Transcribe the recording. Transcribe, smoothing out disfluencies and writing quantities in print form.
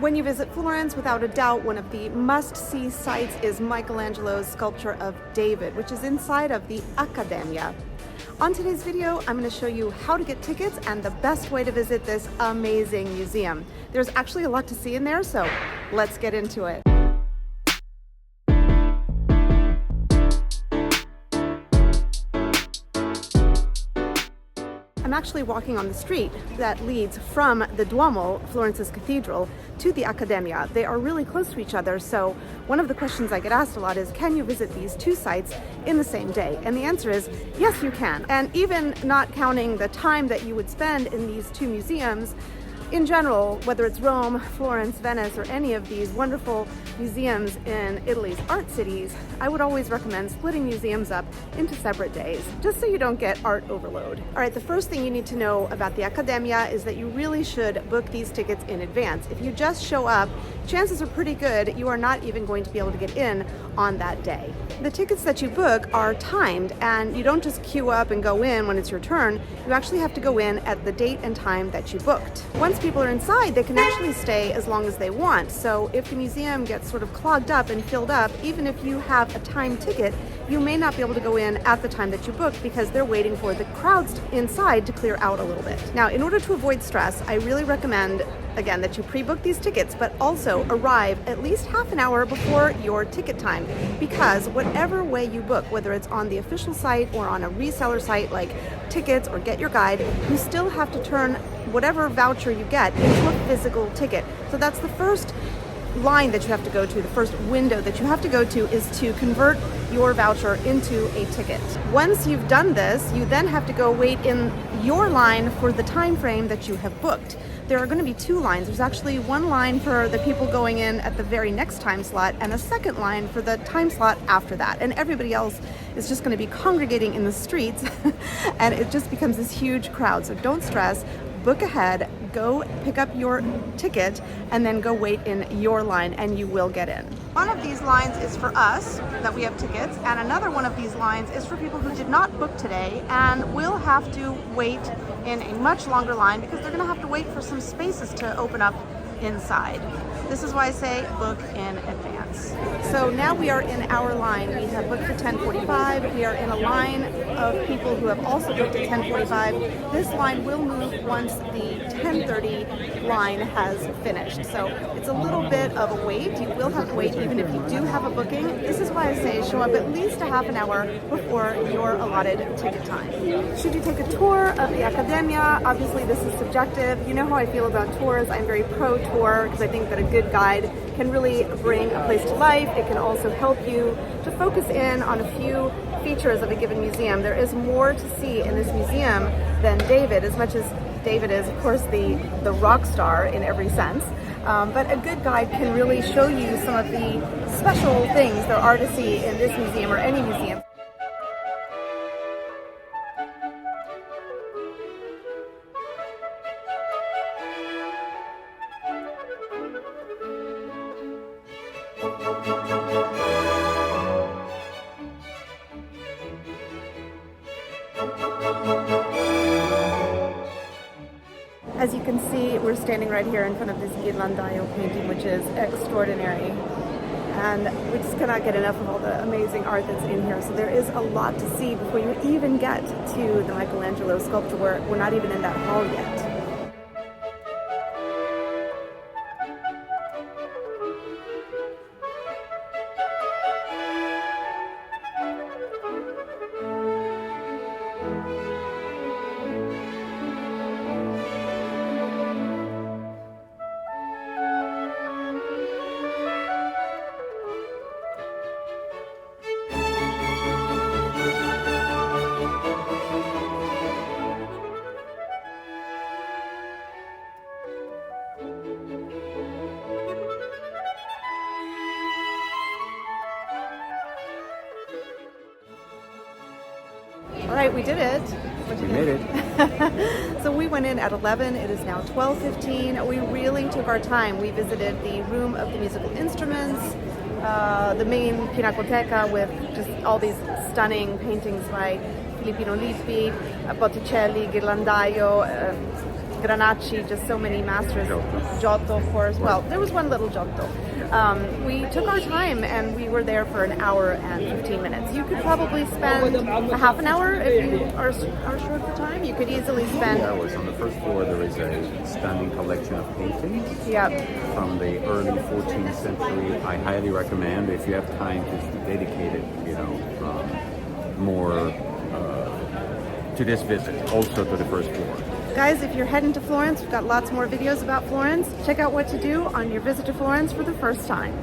When you visit Florence, without a doubt, one of the must-see sites is Michelangelo's sculpture of David, which is inside of the Accademia. On today's video, I'm going to show you how to get tickets and the best way to visit this amazing museum. There's actually a lot to see in there, so let's get into it. I'm actually walking on the street that leads from the Duomo, Florence's cathedral, to the Accademia. They are really close to each other, so one of the questions I get asked a lot is, can you visit these two sites in the same day? And the answer is, yes, you can. And even not counting the time that you would spend in these two museums, in general, whether it's Rome, Florence, Venice, or any of these wonderful museums in Italy's art cities, I would always recommend splitting museums up into separate days, just so you don't get art overload. All right, the first thing you need to know about the Accademia is that you really should book these tickets in advance. If you just show up, chances are pretty good you are not even going to be able to get in on that day. The tickets that you book are timed, and you don't just queue up and go in when it's your turn. You actually have to go in at the date and time that you booked. Once people are inside, they can actually stay as long as they want. So if the museum gets sort of clogged up and filled up, even if you have a timed ticket, you may not be able to go in at the time that you booked because they're waiting for the crowds inside to clear out a little bit. Now, in order to avoid stress, I really recommend, again, that you pre-book these tickets, but also arrive at least half an hour before your ticket time, because whatever way you book, whether it's on the official site or on a reseller site like Tickets or Get Your Guide, you still have to turn whatever voucher you get into a physical ticket. So that's the first line that you have to go to, the first window that you have to go to is to convert your voucher into a ticket. Once you've done this, you then have to go wait in your line for the time frame that you have booked. There are going to be two lines. There's actually one line for the people going in at the very next time slot and a second line for the time slot after that. And everybody else is just going to be congregating in the streets and it just becomes this huge crowd. So don't stress, book ahead, go pick up your ticket, and then go wait in your line and you will get in. One of these lines is for us, that we have tickets, and another one of these lines is for people who did not book today and will have to wait in a much longer line because they're going to have to wait for some spaces to open up inside. This is why I say book in advance. So now we are in our line. We have booked for 10:45. We are in a line of people who have also booked at 10:45. This line will move once the 10:30 line has finished. So it's a little bit of a wait. You will have to wait even if you do have a booking. This is why I say show up at least a half an hour before your allotted ticket time. Should you take a tour of the Accademia? Obviously this is subjective. You know how I feel about tours. I'm very pro-tour because I think that a good guide can really bring a place to life. It can also help you to focus in on a few features of a given museum. There is more to see in this museum than David, as much as David is, of course, the rock star in every sense. But a good guide can really show you some of the special things there are to see in this museum or any museum. As you can see, we're standing right here in front of this Ghirlandaio painting, which is extraordinary. And we just cannot get enough of all the amazing art that's in here. So there is a lot to see before you even get to the Michelangelo sculpture. We're not even in that hall yet. All right, we did it. We made it. So we went in at 11. It is now 12:15. We really took our time. We visited the room of the musical instruments, the main Pinacoteca with just all these stunning paintings by Filippino Lippi, Botticelli, Ghirlandaio, Granacci, just so many masters. Giotto, of course. Well, there was one little Giotto. We took our time and we were there for an hour and 15 minutes. You could probably spend a half an hour if you are short for time. You could easily spend... Yeah, on the first floor there is a stunning collection of paintings from the early 14th century. I highly recommend, if you have time, to dedicate it, more to this visit, also to the first floor. Guys, if you're heading to Florence, we've got lots more videos about Florence. Check out what to do on your visit to Florence for the first time.